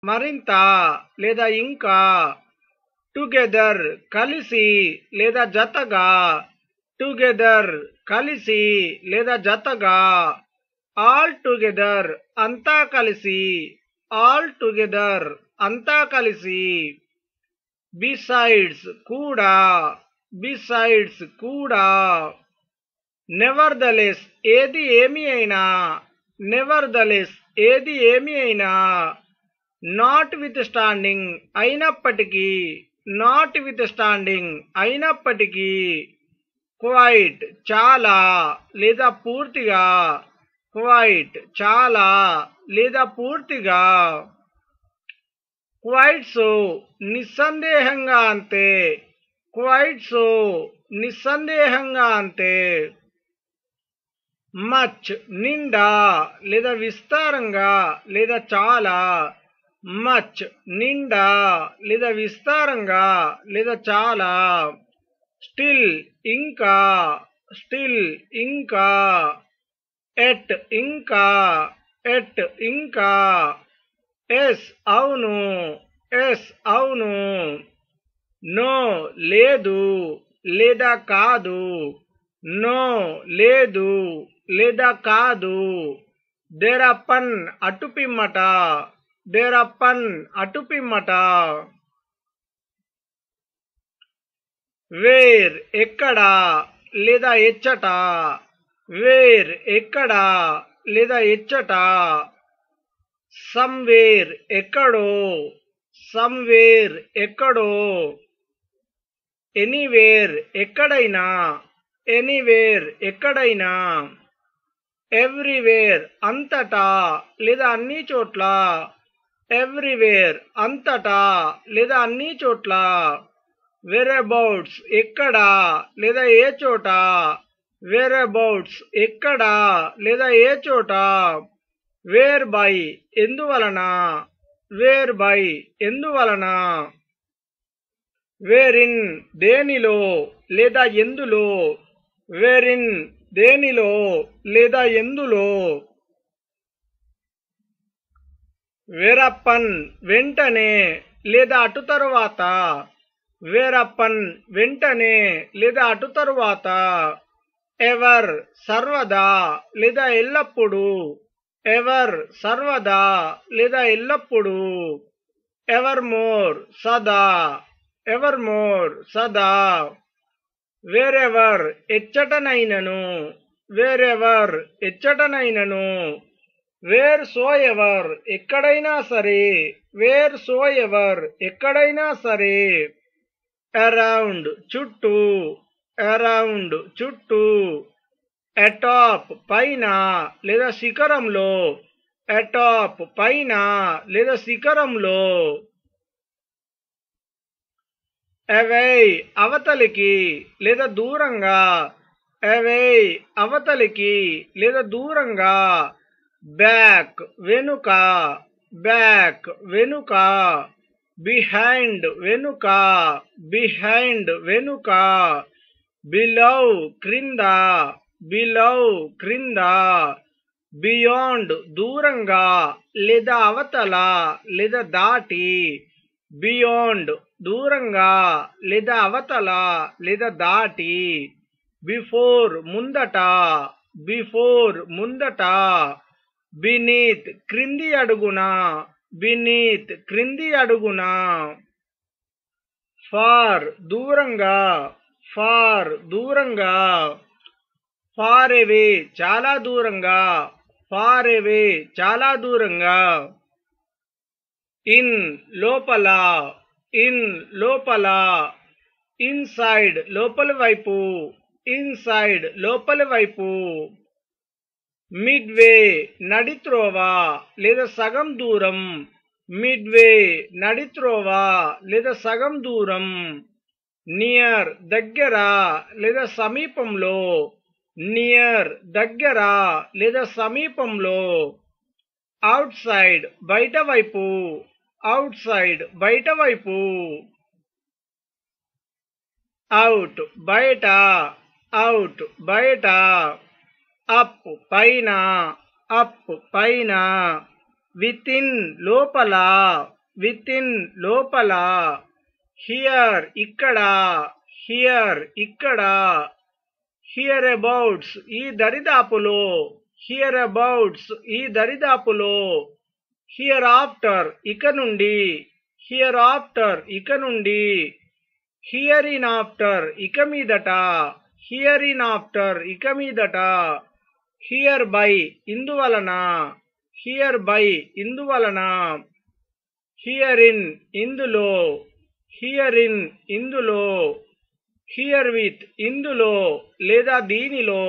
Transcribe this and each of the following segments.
మరింత లేదా ఇంకా. టుగెదర్ కలిసి లేదా జతగా. టుగెదర్ కలిసి లేదా జతగా. ఆల్ టుగెదర్ అంతా కలిసి. ఆల్ టుగెదర్ అంతా కలిసి. బిసైడ్స్ కూడా. బిసైడ్స్ కూడా. నెవర్దలెస్ ఏది ఏమి అయినా. నెవర్దలెస్ ఏది ఏమి అయినా. నాట్ విత్ స్టాండింగ్ అయినప్పటికీ. నాట్ విత్ స్టాండింగ్ అయినప్పటికీ. క్వైట్ చాలా లేదా పూర్తిగా. క్వైట్ చాలా లేదా పూర్తిగా. క్వైట్ సో నిస్సందేహంగా అంతే. క్వైట్ సో నిస్సందేహంగా అంతే. మచ్ నిండా లేదా విస్తారంగా లేదా చాలా. మచ్ నిండా లేదా విస్తారంగా లేదా చాలా. స్టిల్ ఇంకా. స్టిల్ ఇంకా. ఎట్ ఇంకా. ఎట్ ఇంకా. ఎస్ అవును. ఎస్ అవును. నో లేదు లేదా కాదు. నో లేదు లేదా కాదు. దేరప్పన్ అటుపిమ్మట. దేరప్పన్ అటుపిమ్మట. వేర్ ఎక్కడ లేదా ఎచ్చట. వేర్ ఎక్కడ లేదా ఎచ్చట. సమ్వేర్ ఎక్కడో. సమ్వేర్ ఎక్కడో. ఎనీవేర్ ఎక్కడైనా. ఎనీవేర్ ఎక్కడైనా. ఎవ్రీవేర్ అంతటా లేదా అన్ని చోట్ల. ఎవ్రీవేర్ అంతటా లేదా అన్ని చోట్ల. వేరబౌట్స్ ఎక్కడ లేదా ఏ చోట. వేరబౌట్స్ ఎక్కడ లేదా ఏ చోట. వేర్ బై ఎందువలన. వేర్ బై ఎందువలన. వేరిన్ దేనిలో లేదా ఎందులో. వేరిన్ దేనిలో లేదా ఎందులో. వేరప్పన్ వెంటనే లేదా అటు తరువాత. వేరప్పన్ వెంటనే లేదా అటు తరువాత. ఎవర్ సర్వదా లేదా ఎల్లప్పుడూ. ఎవర్ సర్వదా లేదా ఎల్లప్పుడూ. ఎవర్ మోర్ సదా. ఎవర్ మోర్ సదా. వేరెవర్ ఎచ్చటనైనను. వేరెవర్ ఎచ్చటనైనను. వేర్ సో ఎవర్ ఎక్కడైనా సరే. వేర్ సో ఎవర్ ఎక్కడైనా సరే. అరౌండ్ చుట్టూ. అరౌండ్ చుట్టూ. అటాప్ పైన లేదా శిఖరంలో. అటాప్ పైన లేదా శిఖరంలో. అవే అవతలికి లేదా దూరంగా. అవే అవతలికి లేదా దూరంగా. బ్యాక్ వెనుక. బ్యాక్ వెనుక. బిహైండ్ వెనుక. బిహైండ్ వెనుక. బిలో క్రింద. బిలో క్రింద. బియాండ్ దూరంగా లేదా అవతల లేదా దాటి. బియాండ్ దూరంగా లేదా అవతల లేదా దాటి. బిఫోర్ ముందట. బిఫోర్ ముందట. బినీత్ క్రింది అడుగున. బినీత్ క్రింది అడుగున. ఫార్ దూరంగా. ఫార్ దూరంగా. ఫార్ అవే చాలా దూరంగా. ఫార్ అవే చాలా దూరంగా. ఇన్ లోపల. ఇన్ లోపల. ఇన్సైడ్ లోపలి వైపు. ఇన్సైడ్ లోపలి వైపు. మిడ్వే నడిత్రోవ లేదా సగం దూరం. మిడ్వే నడిత్రోవ లేదా సగం దూరం. నియర్ దగ్గర లేదా సమీపంలో. నియర్ దగ్గర లేదా సమీపంలో. అవుట్ సైడ్ బయట వైపు. అవుట్ సైడ్ బయట వైపు. అవుట్ బయట. అవుట్ బయట. అప్ పైన. అప్ పైన. వితిన్ లోపల. విత్ ఇన్ లోపల, హియర్ ఇక్కడ, హియర్ ఇక్కడ, హియర్ అబౌట్స్ ఈ దరిదాపులో, హియర్ అబౌట్స్ ఈ దరిదాపులో, హియర్ ఆఫ్టర్ ఇక నుండి, హియర్ ఆఫ్టర్ ఇక నుండి, హియర్ ఇన్ ఆఫ్టర్ ఇక మీదట, హియర్ ఇన్ ఆఫ్టర్ ఇక మీదట, హియర్ బై ఇందువలన, హియర్ బై ఇందువలన, హియర్ ఇన్ ఇందులో, హియర్ ఇన్ ఇందులో, హియర్ విత్ ఇందులో లేదా దీనిలో,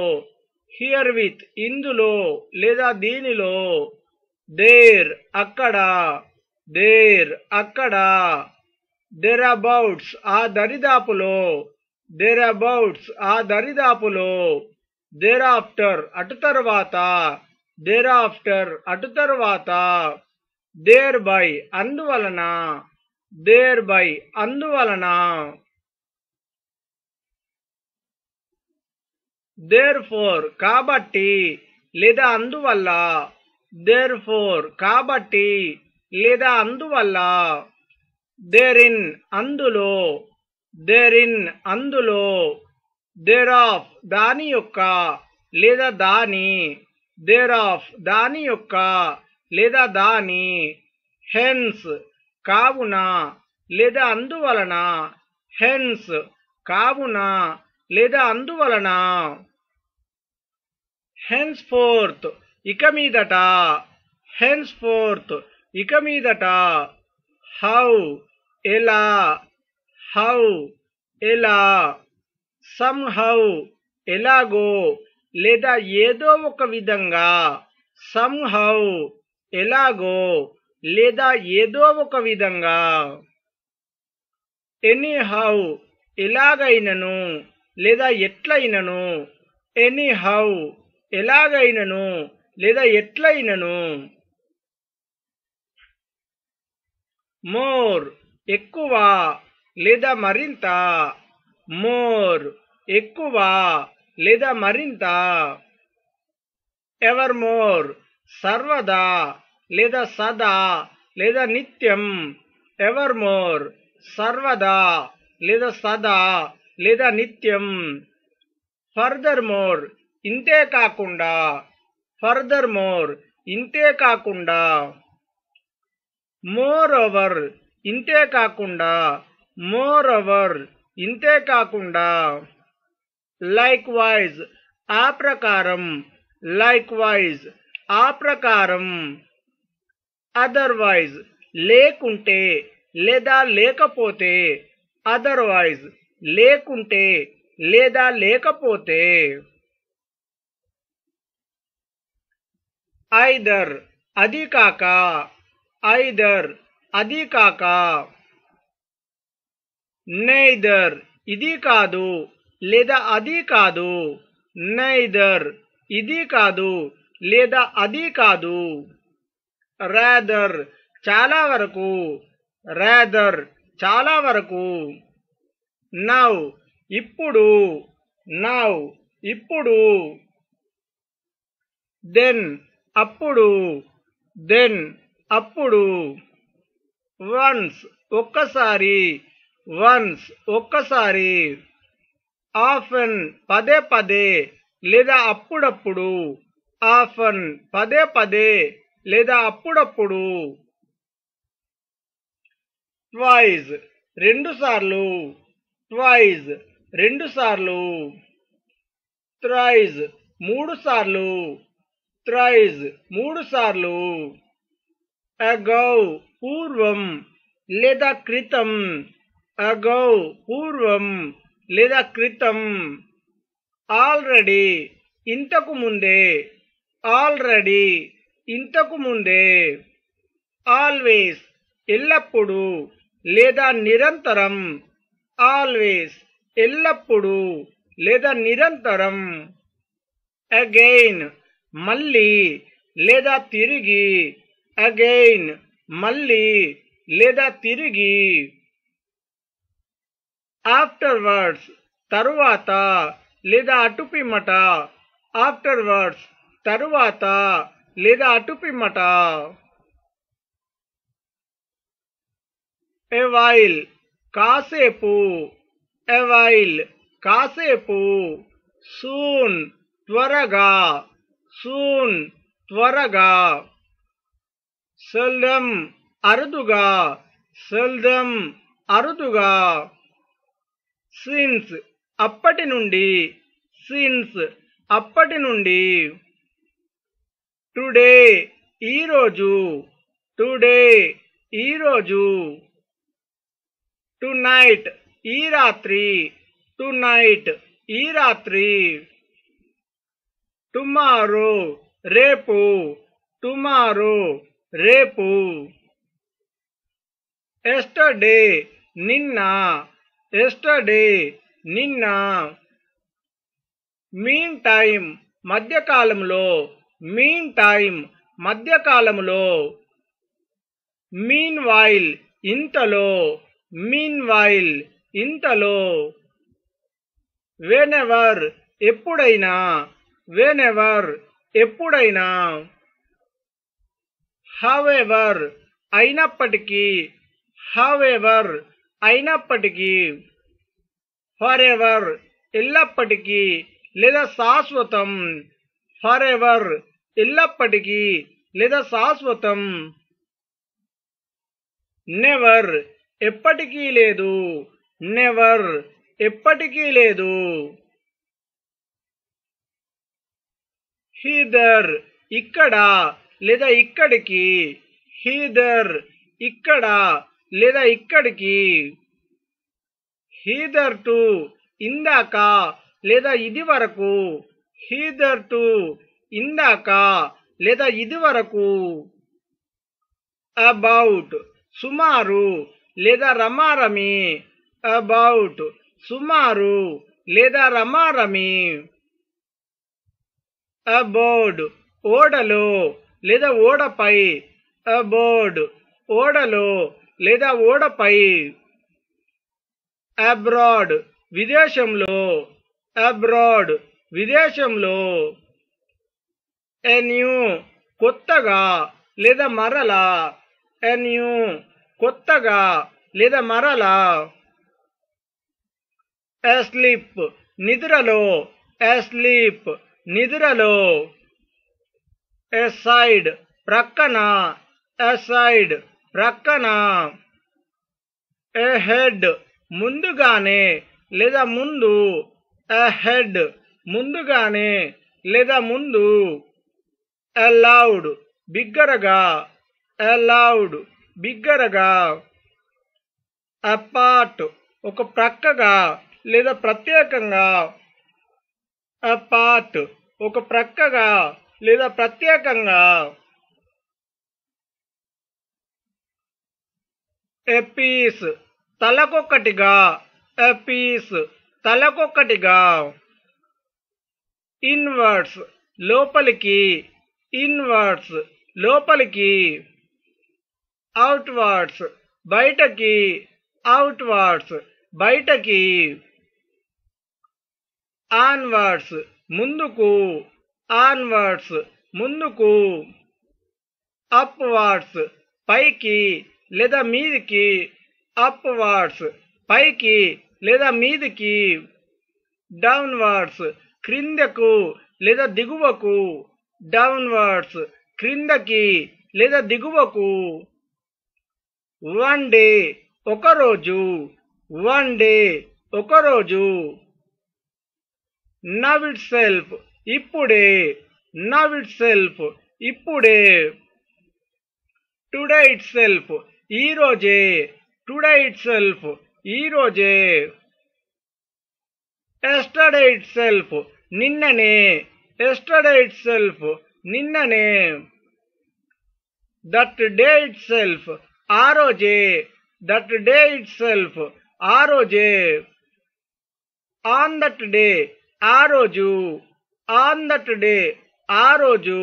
హియర్ విత్ ఇందులో లేదా దీనిలో, దేర్ అక్కడ, దేర్ అక్కడ, దేర్ అబౌట్స్ ఆ దరిదాపులో, దేర్ అబౌట్స్ ఆ దరిదాపులో, దేర్ ఆఫ్టర్ అటు తరువాత, దేర్ ఆఫ్టర్ అటు తరువాత, దేర్ బై అందువలన, దేర్ బై అందువలన, దేర్ ఫోర్ కాబట్టి లేదా అందువల్ల, దేర్ ఫోర్ కాబట్టి లేదా అందువల్ల, దేర్ ఇన్ అందులో, దేర్ ఇన్ అందులో, దేర్ ఆఫ్ దాని యొక్క లేదా దాని, దేర్ ఆఫ్ దాని యొక్క లేదా దాని, హెన్స్ కావున లేదా అందువలన, హెన్స్ కావున లేదా అందువలన, హెన్స్ ఫోర్త్ ఇక మీదట, హెన్స్ ఫోర్త్ ఇక మీదట, హౌ ఎలా, హౌ ఎలా, సమ్ హౌ ఎలాగో లేదా ఏదో ఒక విధంగా, సమ్ హౌ ఎలాగో లేదా ఏదో ఒక విధంగా, ఎనీ హౌ ఎలాగైనను లేదా ఎట్లయినను, ఎనీ హౌ ఎలాగైనను లేదా ఎట్లయినను, మోర్ ఎక్కువ లేదా మరింత, మోర్ ఎక్కువ లేదా మరింత, ఎవర్ మోర్ సర్వదా లేదా సదా లేదా నిత్యం, ఎవర్ మోర్ సర్వదా లేదా సదా లేదా నిత్యం, ఫర్దర్ మోర్ ఇంతే కాకుండా, ఫర్దర్ మోర్ ఇంతే కాకుండా, మోర్ ఓవర్ ఇంతే కాకుండా, మోర్ ఓవర్ ఇంతే కాకుండా, లైక్ వైజ్ ఆ ప్రకారం, లైక్ వైజ్ ఆ ప్రకారం, అదర్వైజ్ లేకుంటే లేదా లేకపోతే, అదర్వైజ్ లేకుంటే లేదా లేకపోతే, ఐదర్ అది కాక, ఐదర్ అది కాక, నైదర్ ఇది కాదు లేదా అది కాదు, నైదర్ ఇది కాదు లేదా అది కాదు, రాదర్ చాలా వరకు, రాదర్ చాలా వరకు, నౌ ఇప్పుడు, నౌ ఇప్పుడు, దెన్ అప్పుడు, దెన్ అప్పుడు, వన్స్ ఒక్కసారి, వన్స్ ఒక్కసారి, ఆఫెన్ పదే పదే లేదా అప్పుడప్పుడు, ఆఫెన్ పదే పదే లేదా అప్పుడప్పుడు, ట్వైజ్ రెండుసార్లు, ట్వైజ్ రెండుసార్లు, థ్రైజ్ మూడుసార్లు, థ్రైజ్ మూడుసార్లు, అగౌ పూర్వం లేదా క్రితం, అగౌ పూర్వం లేదా క్రితం, ఆల్రెడీ ఇంతకు ముందే, ఆల్రెడీ ఇంతకు ముందే, ఆల్వేస్ ఎల్లప్పుడూ లేదా నిరంతరం, ఆల్వేస్ ఎల్లప్పుడూ లేదా నిరంతరం, అగైన్ మళ్ళీ లేదా తిరిగి, అగైన్ మళ్ళీ లేదా తిరిగి, ఆఫ్టర్వర్డ్స్ తరువాత లేదా అటుపిమ్మట, ఆఫ్టర్వర్డ్స్ తరువాత లేదా అటుపిమ్మట, ఏ వైల్ కాసేపు, ఏ వైల్ కాసేపు. సూన్ త్వరగా, సూన్ త్వరగా. సెల్డమ్ అరుదుగా, సెల్డమ్ అరుదుగా. సిన్స్ అప్పటి నుండి, సిన్స్ అప్పటి నుండి. టుడే ఈరోజు, టుడే ఈరోజు. టు నైట్ ఈ రాత్రి, టు నైట్ ఈ రాత్రి. టుమారో రేపు, టుమారో రేపు. ఎస్టర్డే నిన్న, ఎస్టర్డే నిన్న. మీన్ టైం మధ్యకాలంలో, మీన్ టైం మధ్యకాలంలో. మీన్ వైల్ ఇంతలో, మీన్ వైల్ ఇంతలో. వెనెవర్ ఎప్పుడైనా, వెనెవర్ ఎప్పుడైనా. హవెవర్ అయినప్పటికీ, హవెవర్ అయినప్పటికీ. ఫరెవర్ ఎల్లప్పటికీ లేదా శాశ్వతం, ఫరెవర్ ఎల్లప్పటికీ లేదా శాశ్వతం. నెవర్ ఎప్పటికీ లేదు, నెవర్ ఎప్పటికీ లేదు. హీదర్ ఇక్కడ లేదా ఇక్కడికి, హీదర్ ఇక్కడ లేదా ఇక్కడికి. హీదర్ టు ఇందాక లేదా ఇది వరకు, హీదర్ టు ఇందాక లేదా ఇది వరకు. అబౌట్ సుమారు లేదా రమారమి, అబౌట్ సుమారు లేదా రమారమి. అబోర్డ్ ఓడలో లేదా ఓడపై, అబోర్డ్ ఓడలో లేదా ఓడపై. అబ్రాడ్ విదేశంలో, అబ్రాడ్ విదేశంలో. ఎన్యూ కొత్తగా లేదా మరలా, ఎన్యూ కొత్తగా లేదా మరలా. అస్లీప్ నిద్రలో, అస్లీప్ నిద్రలో. ఎసైడ్ ప్రక్కన, ఎసైడ్ ప్రక్కన. ఎహెడ్ ముందుగానే లేదా ముందు, ఎహెడ్ ముందుగానే లేదా ముందు. అలౌడ్ బిగ్గరగా, అలౌడ్ బిగ్గరగా. అపార్ట్ ఒక ప్రక్కగా లేదా ప్రత్యేకంగా, అపార్ట్ ఒక ప్రక్కగా లేదా ప్రత్యేకంగా. ఎపీస్ తలకొక్కటిగా, ఎపీస్ తలకొక్కటిగా. ఇన్వర్డ్స్ లోపలికి, ఇన్వర్డ్స్ లోపలికి. అవుట్వర్డ్స్ బయటకి, అవుట్వర్డ్స్ బయటకి. ఆన్వర్డ్స్ ముందుకు, ఆన్వర్డ్స్ ముందుకు. అప్వర్డ్స్ పైకి లేదా మీదికి, అప్వర్డ్స్ పైకి లేదా మీదికి. డౌన్వర్డ్స్ క్రిందకు లేదా దిగువకు, డౌన్వర్డ్స్ క్రిందకి లేదా దిగువకు. వన్ డే ఒకరోజు, వన్ డే ఒకరోజు. నవ్ ఇట్ సెల్ఫ్ ఇప్పుడే, నవ్ ఇట్ సెల్ఫ్ ఇప్పుడే. టుడే ఇట్ సెల్ఫ్ ఈరోజే, టుడే ఇట్ సెల్ఫ్ ఈరోజే. ఎస్టర్డే ఇట్ సెల్ఫ్ నిన్ననే, ఎస్టర్డే ఇట్ సెల్ఫ్ నిన్ననే. దట్ డే ఇట్ సెల్ఫ్ ఆ రోజే, దట్ డే ఇట్ సెల్ఫ్ ఆ రోజే. ఆన్ దట్ డే ఆ రోజు, ఆన్ దట్ డే ఆ రోజు.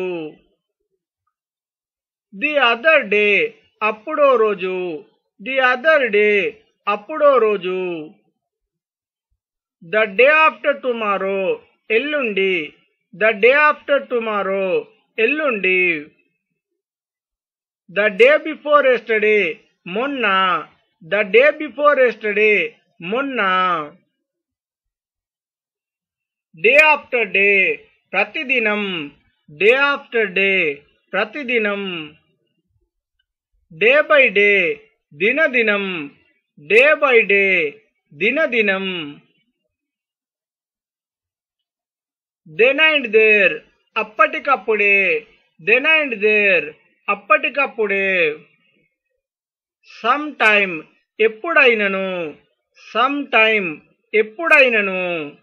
ది అదర్ డే అప్పుడో రోజు, ది అదర్ డే అప్పుడో రోజు. ద డే ఆఫ్టర్ టుమారో ఎల్లుండి, ద డే ఆఫ్టర్ టుమారో ఎల్లుండి. ద డే బిఫోర్ ఎస్టర్డే మొన్న, ద డే బిఫోర్ ఎస్టర్డే, మొన్న. డే ఆఫ్టర్ డే, ప్రతిదినం. డే ఆఫ్టర్ డే, ప్రతిదినం. డే బై డే, దినదినం. డే బై డే, దినదినం. దెన్ అండ్ దేర్, అప్పటికప్పుడే. Then and there, అప్పటికప్పుడే. సమ్ టైమ్, ఎప్పుడైనను. సమ్ టైమ్, ఎప్పుడైనను.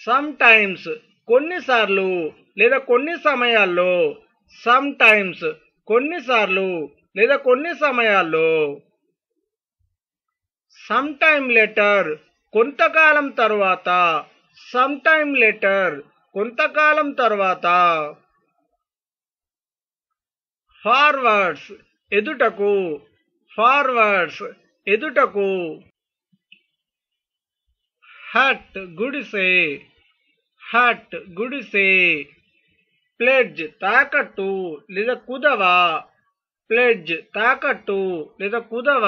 సమ్ టైమ్స్, కొన్నిసార్లు లేదా కొన్ని సమయాల్లో. సమ్ టైమ్స్, కొన్నిసార్లు లేదా కొన్ని సమయాల్లో. సమ్ టైమ్ లెటర్, కొంతకాలం తరువాత. సమ్ టైమ్ లెటర్, కొంతకాలం తరువాత. ఫార్వర్డ్స్, ఎదుటకు. ఫార్వర్డ్స్, ఎదుటకు. హట్, గుడిసె. హట్, గుడిసె. ప్లెడ్జ్, తాకట్టు లేదా కుదవ. ప్లెడ్జ్, తాకట్టు లేదా కుదవ.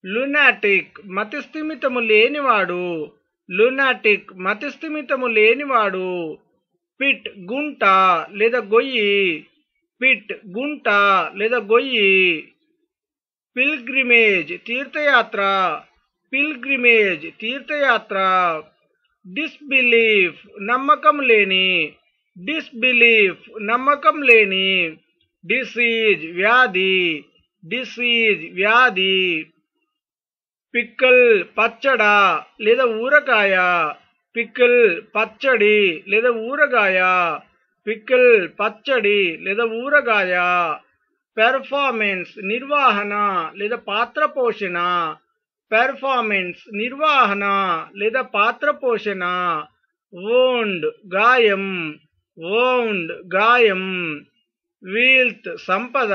లునాటిక్, మతిస్థిమితము లేనివాడు. లునాటిక్, మతిస్థిమితము లేనివాడు. పిట్, గుంట లేదా గొయ్యి. పిట్, గుంట లేదా గొయ్యి. పిల్గ్రిమేజ్, తీర్థయాత్ర. పిల్గ్రిమేజ్, తీర్థయాత్ర. డిస్బిలీఫ్, నమ్మకం లేని. డిస్బిలీఫ్, నమ్మకం లేని. డిసీజ్, వ్యాధి. డిసీజ్, వ్యాధి. పిక్కల్, పచ్చడ లేదా ఊరగాయ. పిక్కల్, పచ్చడి లేదా ఊరగాయ. పిక్కల్, పచ్చడి లేదా ఊరగాయ. పెర్ఫార్మెన్స్, నిర్వహణ లేదా పాత్ర పోషణ. పెర్ఫార్మెన్స్, నిర్వహణ లేదా పాత్ర పోషణ. వోండ్, గాయం. వోండ్, గాయం. వీల్త్, సంపద.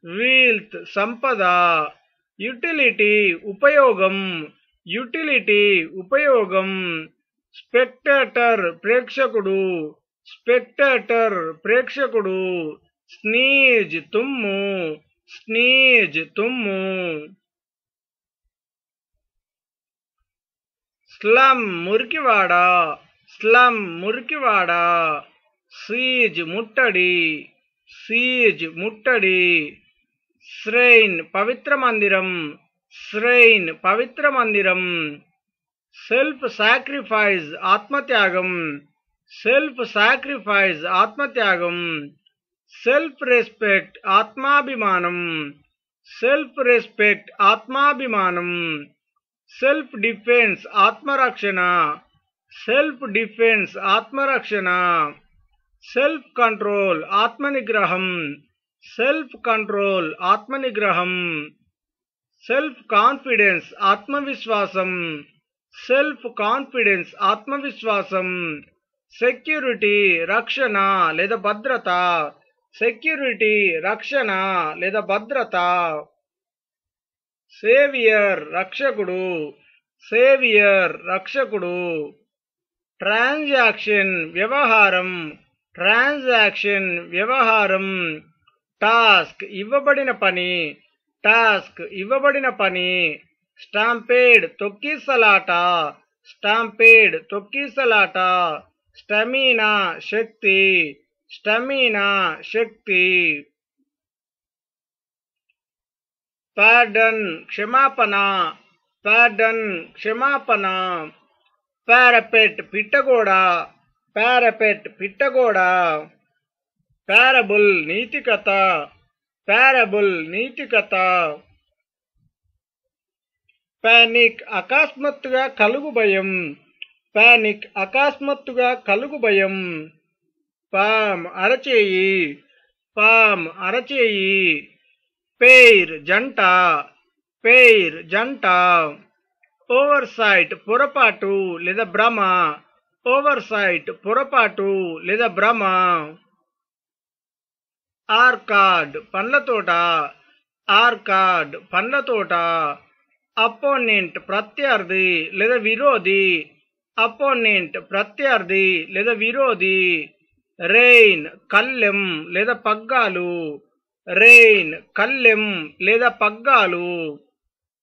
వీల్త్, సంపద. యుటిలిటీ, ఉపయోగం. యుటిలిటీ, ఉపయోగం. స్పెక్టేటర్, ప్రేక్షకుడు. స్పెక్టేటర్, ప్రేక్షకుడు. స్నీజ్, తుమ్ము. స్నీజ్, తుమ్ము. స్లమ్, మురికివాడ. స్లమ్, మురికివాడ. సీజ్, ముట్టడి. సీజ్, ముట్టడి. శ్రైన్, పవిత్ర మందిరం. శ్రైన్, పవిత్ర మందిరం. సెల్ఫ్ సాక్రిఫైస్, ఆత్మత్యాగం. సెల్ఫ్ సాక్రిఫైస్, ఆత్మత్యాగం. సెల్ఫ్ రెస్పెక్ట్, ఆత్మాభిమానం. సెల్ఫ్ రెస్పెక్ట్, ఆత్మాభిమానం. సెల్ఫ్ డిఫెన్స్, ఆత్మరక్షణ. సెల్ఫ్ డిఫెన్స్, ఆత్మరక్షణ. సెల్ఫ్ కంట్రోల్, ఆత్మనిగ్రహం. సెల్ఫ్ కంట్రోల్, ఆత్మనిగ్రహం. సెల్ఫ్ కాన్ఫిడెన్స్, ఆత్మవిశ్వాసం. సెల్ఫ్ కాన్ఫిడెన్స్, ఆత్మవిశ్వాసం. సెక్యూరిటీ, రక్షణ లేదా భద్రత. సెక్యూరిటీ, రక్షణ లేదా భద్రత. సేవియర్, రక్షకుడు. సేవియర్, రక్షకుడు. ట్రాన్సాక్షన్, వ్యవహారం. ట్రాన్సాక్షన్, వ్యవహారం. టాస్క్, ఇవ్వబడిన పని. టాస్క్, ఇవ్వబడిన పని. స్టాంపేడ్, తొక్కిసలాట. స్టాంపేడ్, తొక్కిసలాట. స్టామినా, శక్తి. స్టామినా, శక్తి. పార్డన్, క్షమాపణ. పార్డన్, క్షమాపణ. పారాపెట్, పిట్టగోడ. పారాపెట్, పిట్టగోడ. పారబుల్, నీతికథ. పారబుల్, నీతికథ. పానిక్, అకస్మాత్తుగా కలుగు భయం. పానిక్, అకస్మాత్తుగా కలుగు భయం. పామ్, అరచేయి. పామ్, అరచేయి. పెయిర్, జంట. పెయిర్, జంట. ఓవర్సైట్, పొరపాటు లేదా భ్రమ. ఓవర్సైట్, పొరపాటు లేదా భ్రమ. ఆర్కాడ్, పండ్ల తోట. ఆర్కాడ్, పండ్ల తోట. అపోనెంట్, ప్రత్యర్థి లేదా విరోధి. అపోనెంట్, ప్రత్యర్థి లేదా విరోధి. రెయిన్, కళ్ళెం లేదా పగ్గాలు. రెయిన్ కళ్ళెం లేదా పగ్గాలు.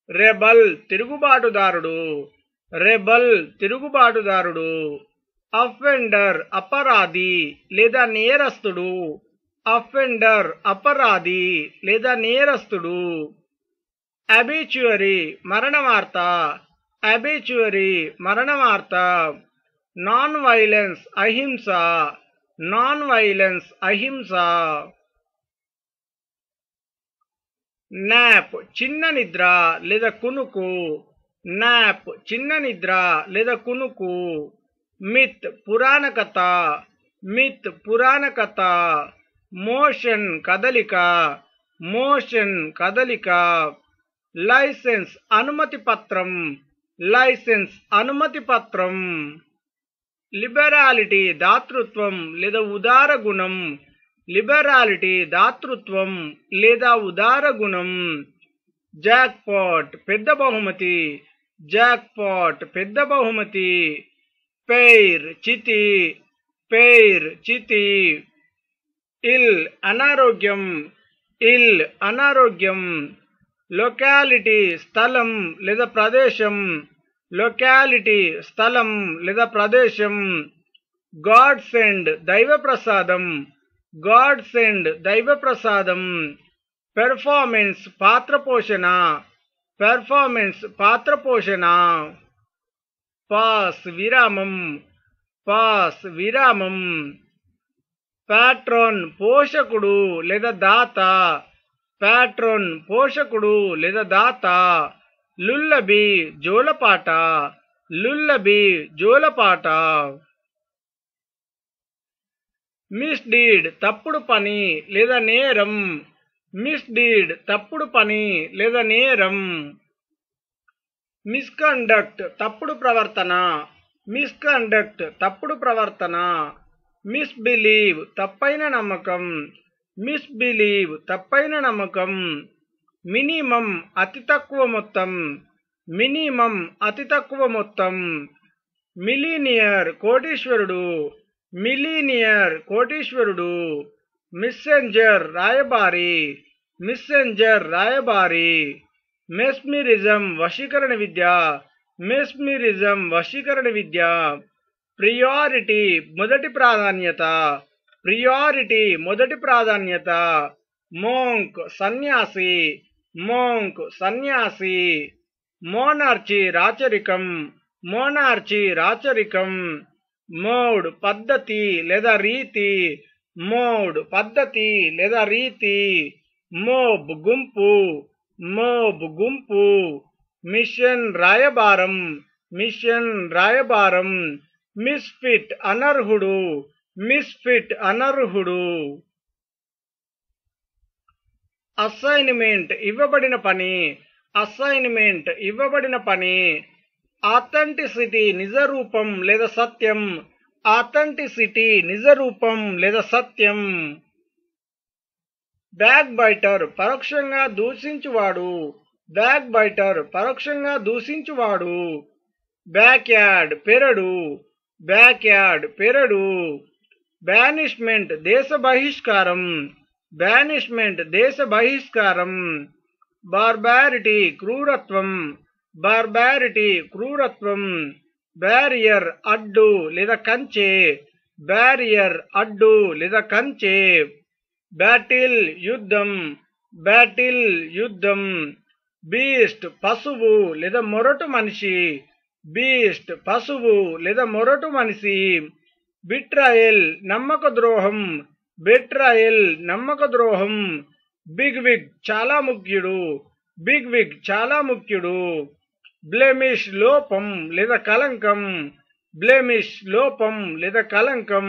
రెబల్ తిరుగుబాటుదారుడు, రెబల్ తిరుగుబాటుదారుడు. అఫెండర్ అపరాధి లేదా నేరస్తుడు, అఫెండర్ అపరాధి లేదా నేరస్తుడు. అబిచ్యురీ మరణ వార్త, అబిచ్యురీ మరణ వార్త. నాన్ వైలెన్స్ అహింస, నాన్ వైలెన్స్ అహింస. నాప్ చిన్న నిద్ర లేదా కునుకు, నాప్ చిన్న నిద్ర లేదా కునుకు. మిత్ పురాణ కథ, మిత్ పురాణ కథ. మోషన్ కదలిక, మోషన్ కదలిక. లైసెన్స్ అనుమతి పత్రం, లైసెన్స్ అనుమతి పత్రం. లిబరాలిటీ దాతృత్వం లేదా ఉదార గుణం, లిబరాలిటీ దాతృత్వం లేదా ఉదార గుణం. జాక్పాట్ పెద్ద బహుమతి, జాక్పాట్ పెద్ద బహుమతి. పెయిర్ చితి, పెయిర్ చితి. ఇల్ అనారోగ్యం, ఇల్ అనారోగ్యం. లొకాలిటీ స్థలం లేదా ప్రదేశం, లొకాలిటీ స్థలం లేదా ప్రదేశం. గాడ్ సెండ్ దైవ ప్రసాదం, గాడ్ సెండ్ దైవ ప్రసాదం. పెర్ఫార్మెన్స్ పాత్ర పోషణ, పెర్ఫార్మెన్స్ పాత్ర పోషణ. పాస్ విరామం, పాస్ విరామం. ప్యాట్రోన్ పోషకుడు లేదా దాత, ప్యాట్రోన్ పోషకుడు లేదా దాత. లుల్లబీ జోలపాట, లుల్లబీ జోలపాట. మిస్డీడ్ తప్పుడు పని లేదా నేరం, మిస్డీడ్ తప్పుడు పని లేదా నేరం. మిస్కండక్ట్ తప్పుడు ప్రవర్తన, మిస్కండక్ట్ తప్పుడు ప్రవర్తన. మిస్బిలీవ్ తప్పైన నమ్మకం, మిస్బిలీవ్ తప్పైన నమ్మకం. మినిమం అతి తక్కువ మొత్తం, మినిమం అతి తక్కువ మొత్తం. మిలీనియర్ కోటీశ్వరుడు, మిలీనియర్ కోటీశ్వరుడు. మెసెంజర్ రాయబారి, మెసెంజర్ రాయబారి. మెస్మిరిజం వశీకరణ విద్య, మెస్మిరిజం వశీకరణ విద్య. ప్రియారిటీ మొదటి ప్రాధాన్యత, ప్రియారిటీ మొదటి ప్రాధాన్యత. మోంక్ సన్యాసి, మోంక్ సన్యాసి. మోనార్చీ రాచరికం, మోనార్చీ రాచరికం. మోడ్ పద్ధతి లేదా రీతి, మోడ్ పద్ధతి లేదా రీతి. మోబ్ గుంపు, మోబ్ గుంపు. మిషన్ రాయబారం, మిషన్ రాయబారం. మిస్ఫిట్ అనర్హుడు, మిస్ఫిట్ అనర్హుడు. అసైన్మెంట్ ఇవ్వబడిన పని, అసైన్మెంట్ ఇవ్వబడిన పని. ఆథెంటిసిటీ నిజరూపం లేదా సత్యం, ఆథెంటిసిటీ నిజరూపం లేదా సత్యం. బ్యాక్ బైటర్ పరోక్షంగా దూషించువాడు, బ్యాక్ బైటర్ పరోక్షంగా దూషించువాడు. బ్యాక్యార్డ్ పెరడు, బ్యాక్యార్డ్ పెరడు. బ్యానిష్మెంట్ దేశ బహిష్కారం, బ్యానిష్మెంట్ దేశ బహిష్కారం. బార్బారిటీ క్రూరత్వం, బార్బారిటీ క్రూరత్వం. బ్యారియర్ అడ్డు లేదా కంచె, బ్యారియర్ అడ్డు లేదా కంచె. బ్యాటిల్ యుద్ధం, బ్యాటిల్ యుద్ధం. బీస్ట్ పశువు లేదా మొరటు మనిషి, బీస్ట్ పశువు లేదా మొరటు మనిషి. బిట్రాయల్ నమ్మక ద్రోహం, బిట్రాయల్ నమ్మక ద్రోహం. బిగ్ విగ్ చాలా ముఖ్యుడు, బిగ్ విగ్ చాలా ముఖ్యుడు. బ్లెమిష్ లోపం లేదా కలంకం, బ్లెమిష్ లోపం లేదా కలంకం.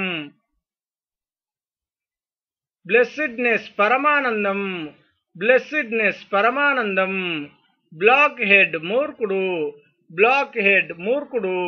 బ్లెస్సిడ్నెస్ పరమానందం, బ్లెస్సిడ్నెస్ పరమానందం. బ్లాక్ హెడ్ మూర్ఖుడు, బ్లాక్ హెడ్ మూర్ఖుడు.